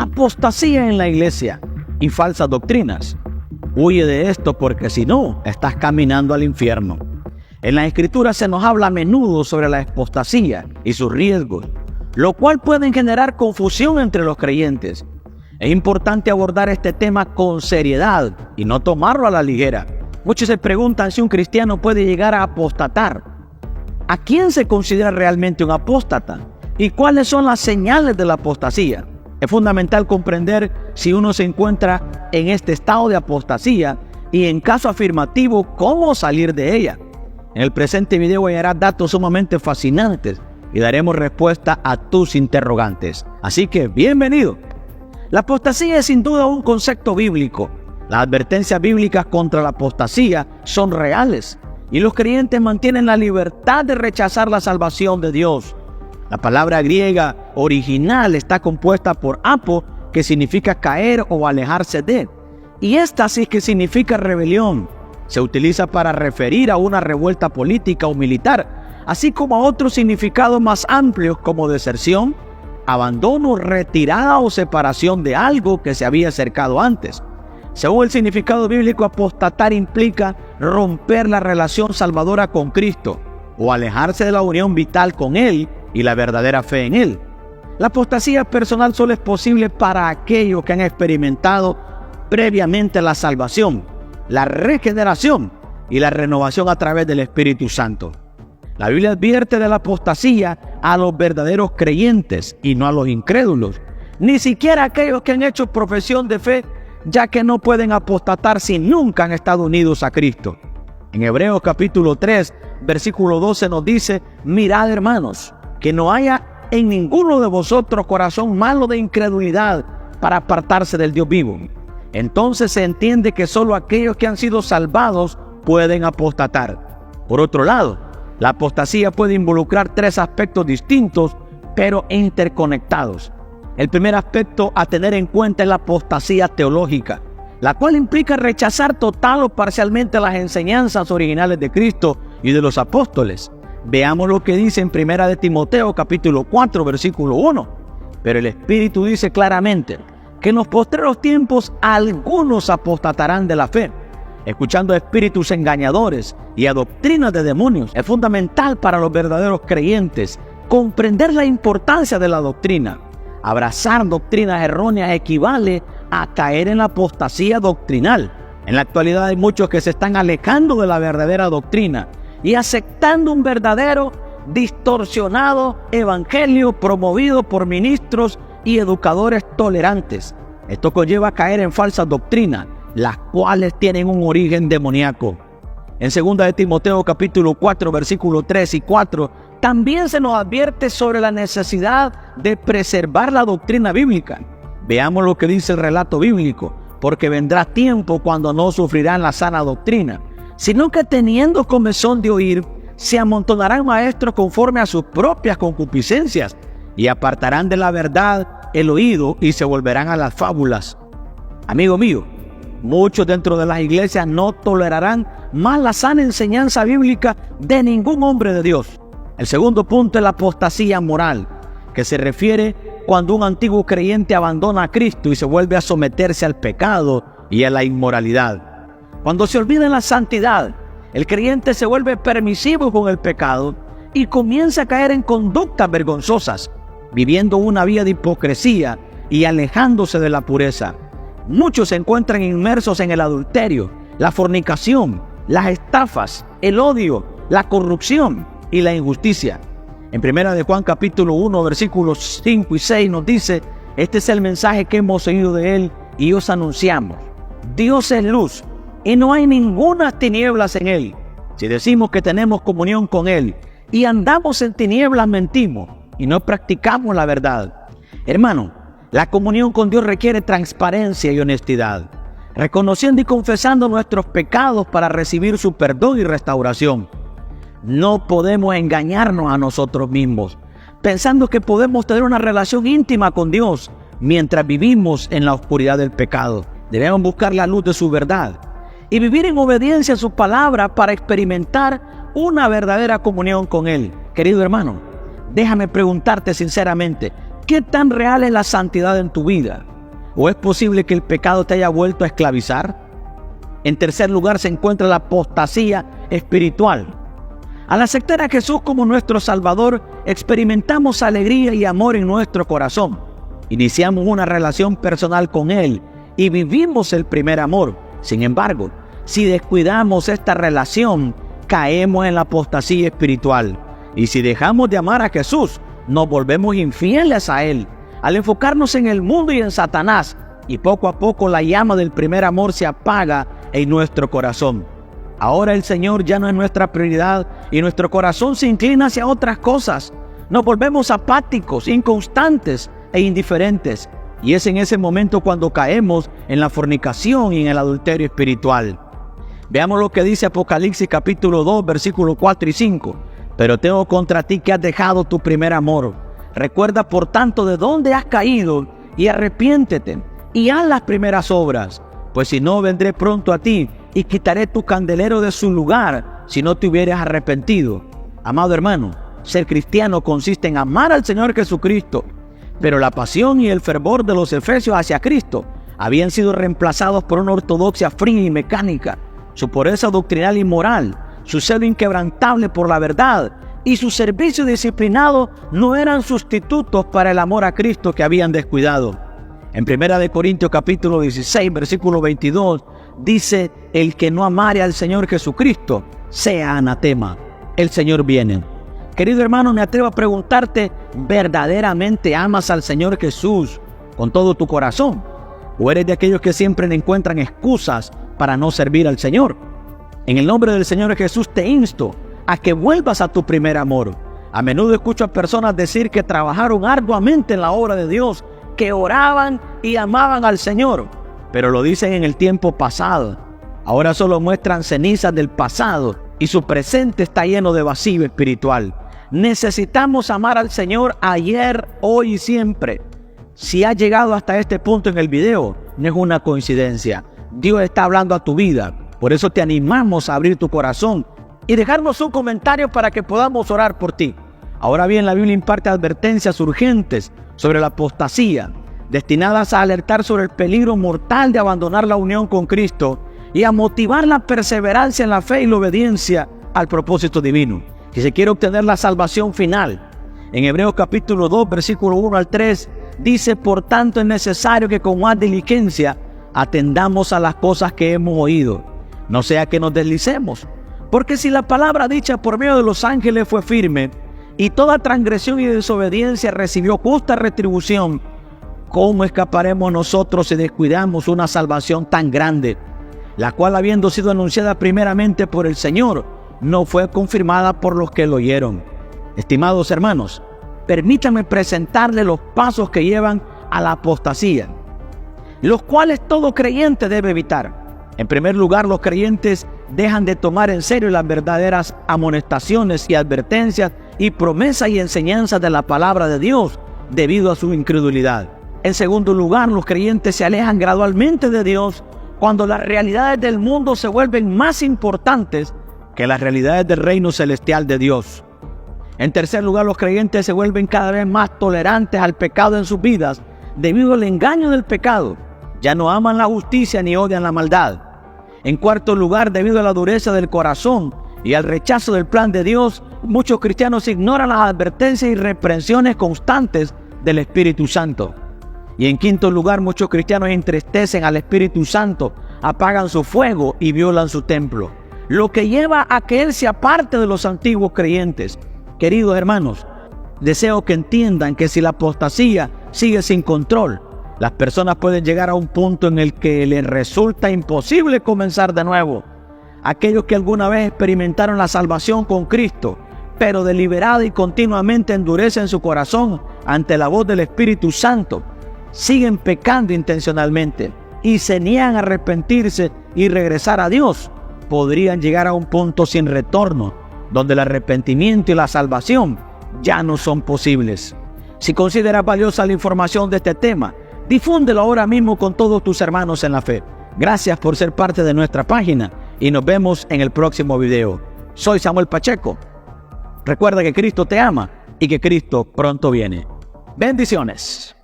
apostasía en la iglesia y falsas doctrinas. Huye de esto porque si no, estás caminando al infierno. En la Escritura se nos habla a menudo sobre la apostasía y sus riesgos, lo cual puede generar confusión entre los creyentes. Es importante abordar este tema con seriedad y no tomarlo a la ligera. Muchos se preguntan si un cristiano puede llegar a apostatar. ¿A quién se considera realmente un apóstata? ¿Y cuáles son las señales de la apostasía? Es fundamental comprender si uno se encuentra en este estado de apostasía y, en caso afirmativo, cómo salir de ella. En el presente video hallarás datos sumamente fascinantes y daremos respuesta a tus interrogantes. Así que, bienvenido. La apostasía es sin duda un concepto bíblico. Las advertencias bíblicas contra la apostasía son reales y los creyentes mantienen la libertad de rechazar la salvación de Dios. La palabra griega original está compuesta por apo, que significa caer o alejarse de, y éstasis, que significa rebelión. Se utiliza para referir a una revuelta política o militar, así como a otros significados más amplios como deserción, abandono, retirada o separación de algo que se había acercado antes. Según el significado bíblico, apostatar implica romper la relación salvadora con Cristo o alejarse de la unión vital con Él y la verdadera fe en Él. La apostasía personal solo es posible para aquellos que han experimentado previamente la salvación, la regeneración y la renovación a través del Espíritu Santo. La Biblia advierte de la apostasía a los verdaderos creyentes y no a los incrédulos, ni siquiera a aquellos que han hecho profesión de fe, ya que no pueden apostatar si nunca han estado unidos a Cristo. En Hebreos capítulo 3, versículo 12 nos dice: mirad, hermanos, que no haya en ninguno de vosotros corazón malo de incredulidad para apartarse del Dios vivo. Entonces se entiende que solo aquellos que han sido salvados pueden apostatar. Por otro lado, la apostasía puede involucrar tres aspectos distintos, pero interconectados. El primer aspecto a tener en cuenta es la apostasía teológica, la cual implica rechazar total o parcialmente las enseñanzas originales de Cristo y de los apóstoles. Veamos lo que dice en 1 de Timoteo capítulo 4 versículo 1. Pero el Espíritu dice claramente que en los postreros tiempos algunos apostatarán de la fe, escuchando a espíritus engañadores y a doctrinas de demonios. Es fundamental para los verdaderos creyentes comprender la importancia de la doctrina. Abrazar doctrinas erróneas equivale a caer en la apostasía doctrinal. En la actualidad hay muchos que se están alejando de la verdadera doctrina y aceptando un verdadero, distorsionado evangelio promovido por ministros y educadores tolerantes. Esto conlleva a caer en falsas doctrinas, las cuales tienen un origen demoníaco. En 2 de Timoteo capítulo 4 versículos 3 y 4 también se nos advierte sobre la necesidad de preservar la doctrina bíblica. Veamos lo que dice el relato bíblico: porque vendrá tiempo cuando no sufrirán la sana doctrina, sino que teniendo comezón de oír, se amontonarán maestros conforme a sus propias concupiscencias, y apartarán de la verdad el oído y se volverán a las fábulas. Amigo mío, muchos dentro de las iglesias no tolerarán más la sana enseñanza bíblica de ningún hombre de Dios. El segundo punto es la apostasía moral, que se refiere cuando un antiguo creyente abandona a Cristo y se vuelve a someterse al pecado y a la inmoralidad. Cuando se olvida la santidad, el creyente se vuelve permisivo con el pecado y comienza a caer en conductas vergonzosas, viviendo una vida de hipocresía y alejándose de la pureza. Muchos se encuentran inmersos en el adulterio, la fornicación, las estafas, el odio, la corrupción y la injusticia. En 1 de Juan capítulo 1 versículos 5 y 6 nos dice: este es el mensaje que hemos oído de Él y os anunciamos. Dios es luz y no hay ninguna tinieblas en Él. Si decimos que tenemos comunión con Él y andamos en tinieblas, mentimos y no practicamos la verdad. Hermano, la comunión con Dios requiere transparencia y honestidad, reconociendo y confesando nuestros pecados para recibir su perdón y restauración. No podemos engañarnos a nosotros mismos, pensando que podemos tener una relación íntima con Dios mientras vivimos en la oscuridad del pecado. Debemos buscar la luz de su verdad y vivir en obediencia a su palabra para experimentar una verdadera comunión con Él. Querido hermano, déjame preguntarte sinceramente, ¿Qué tan real es la santidad en tu vida? ¿O es posible que el pecado te haya vuelto a esclavizar? En tercer lugar se encuentra la apostasía espiritual. Al aceptar a Jesús como nuestro Salvador, experimentamos alegría y amor en nuestro corazón. Iniciamos una relación personal con Él y vivimos el primer amor. Sin embargo, si descuidamos esta relación, caemos en la apostasía espiritual. Y si dejamos de amar a Jesús, nos volvemos infieles a Él. Al enfocarnos en el mundo y en Satanás, y poco a poco la llama del primer amor se apaga en nuestro corazón. Ahora el Señor ya no es nuestra prioridad y nuestro corazón se inclina hacia otras cosas. Nos volvemos apáticos, inconstantes e indiferentes. Y es en ese momento cuando caemos en la fornicación y en el adulterio espiritual. Veamos lo que dice Apocalipsis capítulo 2, versículos 4 y 5. Pero tengo contra ti que has dejado tu primer amor. Recuerda por tanto de dónde has caído y arrepiéntete y haz las primeras obras. Pues si no, vendré pronto a ti y quitaré tu candelero de su lugar si no te hubieras arrepentido. Amado hermano, ser cristiano consiste en amar al Señor Jesucristo, pero la pasión y el fervor de los efesios hacia Cristo habían sido reemplazados por una ortodoxia fría y mecánica. Su pureza doctrinal y moral, su celo inquebrantable por la verdad y su servicio disciplinado no eran sustitutos para el amor a Cristo que habían descuidado. En 1 Corintios capítulo 16, versículo 22, dice: el que no amare al Señor Jesucristo, sea anatema. El Señor viene. Querido hermano, me atrevo a preguntarte, ¿verdaderamente amas al Señor Jesús con todo tu corazón? ¿O eres de aquellos que siempre encuentran excusas para no servir al Señor? En el nombre del Señor Jesús te insto a que vuelvas a tu primer amor. A menudo escucho a personas decir que trabajaron arduamente en la obra de Dios, que oraban y amaban al Señor, pero lo dicen en el tiempo pasado. Ahora solo muestran cenizas del pasado y su presente está lleno de vacío espiritual. Necesitamos amar al Señor ayer, hoy y siempre. Si has llegado hasta este punto en el video, no es una coincidencia. Dios está hablando a tu vida. Por eso te animamos a abrir tu corazón y dejarnos un comentario para que podamos orar por ti. Ahora bien, la Biblia imparte advertencias urgentes sobre la apostasía, destinadas a alertar sobre el peligro mortal de abandonar la unión con Cristo y a motivar la perseverancia en la fe y la obediencia al propósito divino. Si se quiere obtener la salvación final, en Hebreos capítulo 2, versículo 1 al 3, dice: por tanto es necesario que con más diligencia atendamos a las cosas que hemos oído, no sea que nos deslicemos. Porque si la palabra dicha por medio de los ángeles fue firme, y toda transgresión y desobediencia recibió justa retribución, ¿cómo escaparemos nosotros si descuidamos una salvación tan grande, la cual, habiendo sido anunciada primeramente por el Señor, no fue confirmada por los que lo oyeron? Estimados hermanos, permítanme presentarles los pasos que llevan a la apostasía, los cuales todo creyente debe evitar. En primer lugar, los creyentes dejan de tomar en serio las verdaderas amonestaciones y advertencias y promesas y enseñanzas de la palabra de Dios debido a su incredulidad. En segundo lugar, los creyentes se alejan gradualmente de Dios cuando las realidades del mundo se vuelven más importantes que las realidades del reino celestial de Dios. En tercer lugar, los creyentes se vuelven cada vez más tolerantes al pecado en sus vidas debido al engaño del pecado. Ya no aman la justicia ni odian la maldad. En cuarto lugar, debido a la dureza del corazón y al rechazo del plan de Dios, muchos cristianos ignoran las advertencias y reprensiones constantes del Espíritu Santo. Y en quinto lugar, muchos cristianos entristecen al Espíritu Santo, apagan su fuego y violan su templo, lo que lleva a que Él se aparte de los antiguos creyentes. Queridos hermanos, deseo que entiendan que si la apostasía sigue sin control, las personas pueden llegar a un punto en el que les resulta imposible comenzar de nuevo. Aquellos que alguna vez experimentaron la salvación con Cristo, pero deliberada y continuamente endurecen su corazón ante la voz del Espíritu Santo, siguen pecando intencionalmente y se niegan a arrepentirse y regresar a Dios, podrían llegar a un punto sin retorno, donde el arrepentimiento y la salvación ya no son posibles. Si consideras valiosa la información de este tema, difúndelo ahora mismo con todos tus hermanos en la fe. Gracias por ser parte de nuestra página y nos vemos en el próximo video. Soy Samuel Pacheco. Recuerda que Cristo te ama y que Cristo pronto viene. Bendiciones.